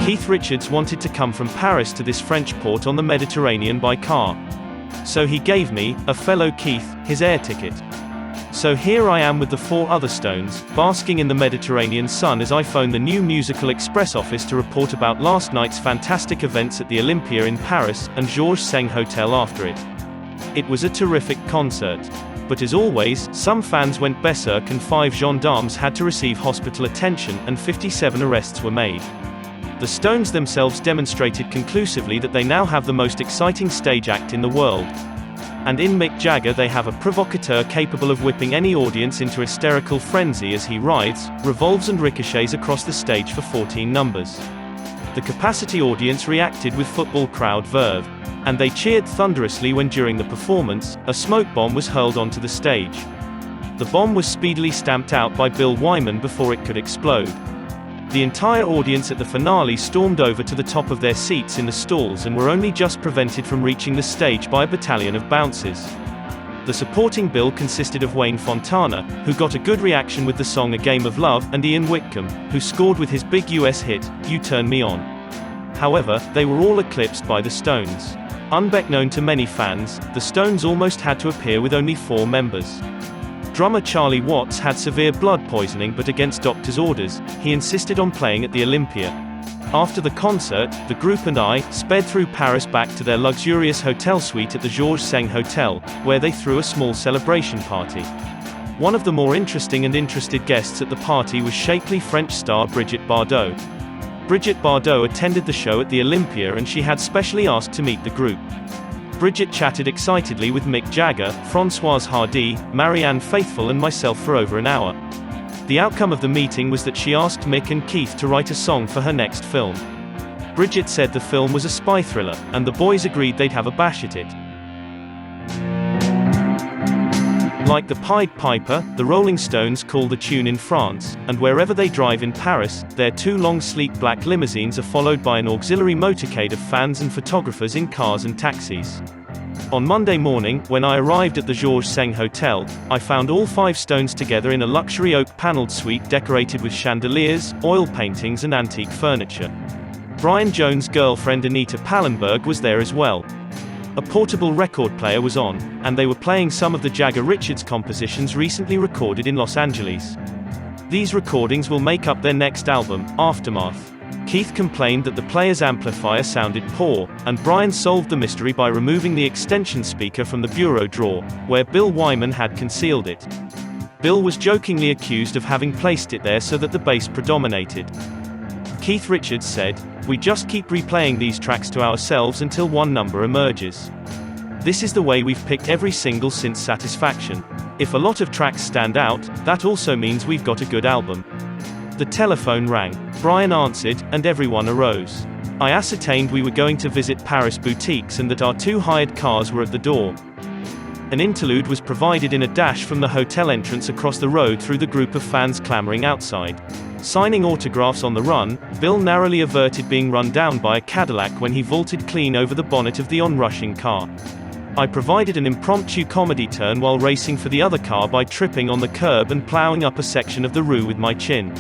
Keith Richards wanted to come from Paris to this French port on the Mediterranean by car. So he gave me, a fellow Keith, his air ticket. So here I am with the 4 other Stones, basking in the Mediterranean sun as I phone the new Musical Express office to report about last night's fantastic events at the Olympia in Paris, and Georges Seng Hotel after it. It was a terrific concert. But as always, some fans went berserk and 5 gendarmes had to receive hospital attention, and 57 arrests were made. The Stones themselves demonstrated conclusively that they now have the most exciting stage act in the world. And in Mick Jagger they have a provocateur capable of whipping any audience into hysterical frenzy as he writhes, revolves and ricochets across the stage for 14 numbers. The capacity audience reacted with football crowd verve. And they cheered thunderously when during the performance, a smoke bomb was hurled onto the stage. The bomb was speedily stamped out by Bill Wyman before it could explode. The entire audience at the finale stormed over to the top of their seats in the stalls and were only just prevented from reaching the stage by a battalion of bouncers. The supporting bill consisted of Wayne Fontana, who got a good reaction with the song A Game of Love, and Ian Whitcomb, who scored with his big US hit, You Turn Me On. However, they were all eclipsed by the Stones. Unbeknown to many fans, the Stones almost had to appear with only 4 members. Drummer Charlie Watts had severe blood poisoning, but against doctor's orders, he insisted on playing at the Olympia. After the concert, the group and I sped through Paris back to their luxurious hotel suite at the Georges Seng Hotel, where they threw a small celebration party. One of the more interesting and interested guests at the party was shapely French star Brigitte Bardot. Brigitte Bardot attended the show at the Olympia and she had specially asked to meet the group. Brigitte chatted excitedly with Mick Jagger, Françoise Hardy, Marianne Faithfull and myself for over an hour. The outcome of the meeting was that she asked Mick and Keith to write a song for her next film. Brigitte said the film was a spy thriller, and the boys agreed they'd have a bash at it. Like the Pied Piper, the Rolling Stones call the tune in France, and wherever they drive in Paris, their 2 long sleek black limousines are followed by an auxiliary motorcade of fans and photographers in cars and taxis. On Monday morning, when I arrived at the Georges Seng Hotel, I found all 5 Stones together in a luxury oak-paneled suite decorated with chandeliers, oil paintings and antique furniture. Brian Jones' girlfriend Anita Pallenberg was there as well. A portable record player was on, and they were playing some of the Jagger-Richards compositions recently recorded in Los Angeles. These recordings will make up their next album, Aftermath. Keith complained that the player's amplifier sounded poor, and Brian solved the mystery by removing the extension speaker from the bureau drawer, where Bill Wyman had concealed it. Bill was jokingly accused of having placed it there so that the bass predominated. Keith Richards said, "We just keep replaying these tracks to ourselves until one number emerges. This is the way we've picked every single since Satisfaction. If a lot of tracks stand out, that also means we've got a good album." The telephone rang. Brian answered, and everyone arose. I ascertained we were going to visit Paris boutiques and that our 2 hired cars were at the door. An interlude was provided in a dash from the hotel entrance across the road through the group of fans clamoring outside. Signing autographs on the run, Bill narrowly averted being run down by a Cadillac when he vaulted clean over the bonnet of the onrushing car. I provided an impromptu comedy turn while racing for the other car by tripping on the curb and plowing up a section of the rue with my chin.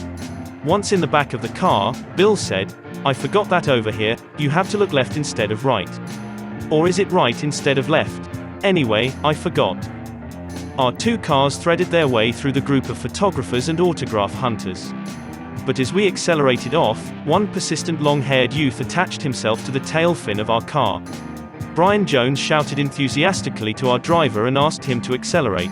Once in the back of the car, Bill said, "I forgot that over here, you have to look left instead of right. Or is it right instead of left? Anyway, I forgot." Our 2 cars threaded their way through the group of photographers and autograph hunters. But as we accelerated off, one persistent long-haired youth attached himself to the tail fin of our car. Brian Jones shouted enthusiastically to our driver and asked him to accelerate.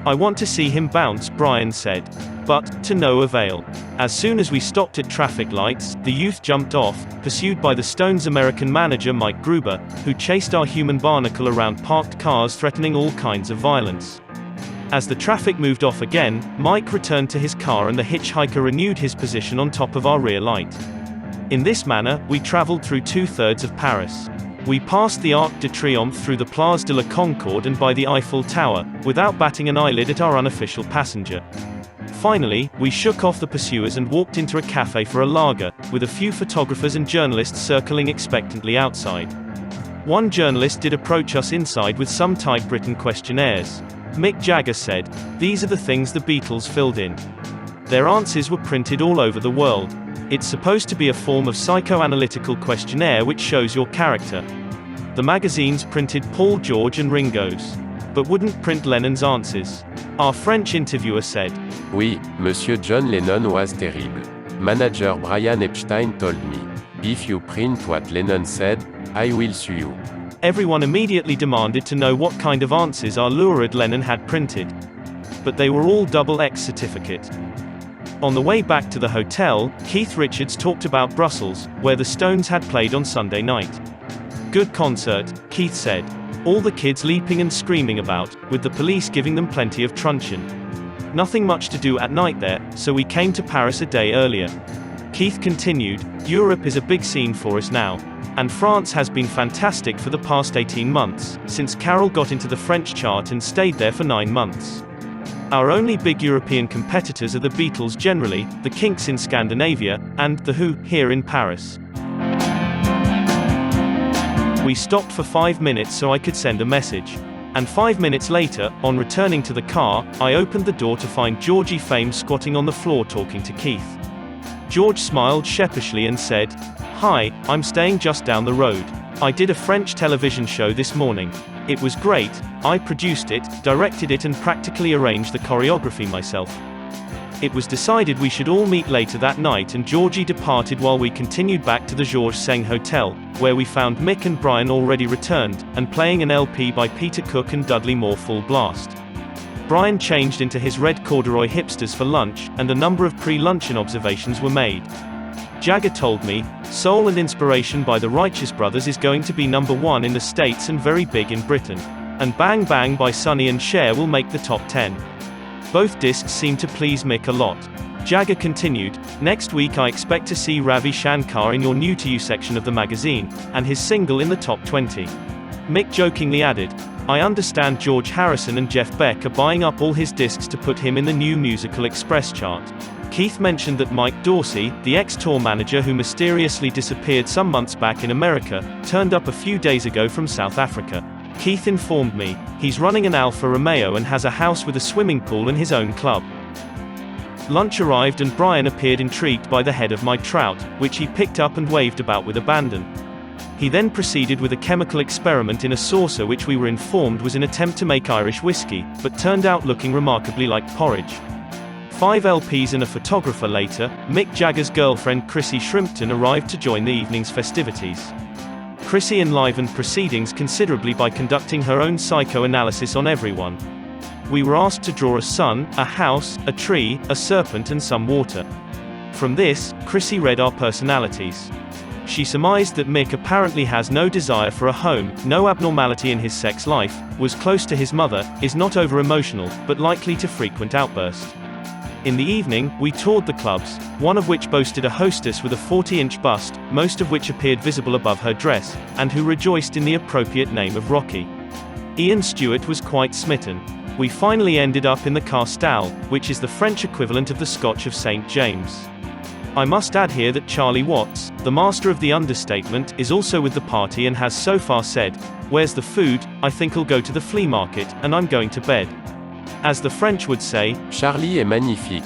"I want to see him bounce," Brian said. But, to no avail. As soon as we stopped at traffic lights, the youth jumped off, pursued by the Stones' American manager Mike Gruber, who chased our human barnacle around parked cars threatening all kinds of violence. As the traffic moved off again, Mike returned to his car and the hitchhiker renewed his position on top of our rear light. In this manner, we traveled through 2/3 of Paris. We passed the Arc de Triomphe through the Place de la Concorde and by the Eiffel Tower, without batting an eyelid at our unofficial passenger. Finally, we shook off the pursuers and walked into a cafe for a lager, with a few photographers and journalists circling expectantly outside. One journalist did approach us inside with some typewritten questionnaires. Mick Jagger said, "These are the things the Beatles filled in." Their answers were printed all over the world. It's supposed to be a form of psychoanalytical questionnaire which shows your character. The magazines printed Paul George and Ringo's, but wouldn't print Lennon's answers. Our French interviewer said, Oui, Monsieur John Lennon was terrible. Manager Brian Epstein told me, if you print what Lennon said, I will sue you. Everyone immediately demanded to know what kind of answers our lurid Lennon had printed. But they were all XX certificate. On the way back to the hotel, Keith Richards talked about Brussels, where the Stones had played on Sunday night. Good concert, Keith said. All the kids leaping and screaming about, with the police giving them plenty of truncheon. Nothing much to do at night there, so we came to Paris a day earlier. Keith continued, Europe is a big scene for us now. And France has been fantastic for the past 18 months, since Carol got into the French chart and stayed there for 9 months. Our only big European competitors are the Beatles generally, the Kinks in Scandinavia, and The Who, here in Paris. We stopped for 5 minutes so I could send a message. And 5 minutes later, on returning to the car, I opened the door to find Georgie Fame squatting on the floor talking to Keith. George smiled sheepishly and said, Hi, I'm staying just down the road. I did a French television show this morning. It was great, I produced it, directed it and practically arranged the choreography myself. It was decided we should all meet later that night and Georgie departed while we continued back to the Georges Seng Hotel, where we found Mick and Brian already returned, and playing an LP by Peter Cook and Dudley Moore full blast. Brian changed into his red corduroy hipsters for lunch, and a number of pre-luncheon observations were made. Jagger told me, Soul and Inspiration by the Righteous Brothers is going to be #1 in the States and very big in Britain. And Bang Bang by Sonny and Cher will make the top 10. Both discs seem to please Mick a lot. Jagger continued, Next week I expect to see Ravi Shankar in your New to You section of the magazine, and his single in the top 20. Mick jokingly added, I understand George Harrison and Jeff Beck are buying up all his discs to put him in the new Musical Express chart. Keith mentioned that Mike Dorsey, the ex-tour manager who mysteriously disappeared some months back in America, turned up a few days ago from South Africa. Keith informed me, he's running an Alfa Romeo and has a house with a swimming pool and his own club. Lunch arrived and Brian appeared intrigued by the head of my trout, which he picked up and waved about with abandon. He then proceeded with a chemical experiment in a saucer which we were informed was an attempt to make Irish whiskey, but turned out looking remarkably like porridge. 5 LPs and a photographer later, Mick Jagger's girlfriend Chrissy Shrimpton arrived to join the evening's festivities. Chrissy enlivened proceedings considerably by conducting her own psychoanalysis on everyone. We were asked to draw a sun, a house, a tree, a serpent and some water. From this, Chrissy read our personalities. She surmised that Mick apparently has no desire for a home, no abnormality in his sex life, was close to his mother, is not over-emotional, but likely to frequent outbursts. In the evening, we toured the clubs, one of which boasted a hostess with a 40-inch bust, most of which appeared visible above her dress, and who rejoiced in the appropriate name of Rocky. Ian Stewart was quite smitten. We finally ended up in the Castal, which is the French equivalent of the Scotch of St. James. I must add here that Charlie Watts, the master of the understatement, is also with the party and has so far said, Where's the food? I think I'll go to the flea market, and I'm going to bed. As the French would say, Charlie est magnifique.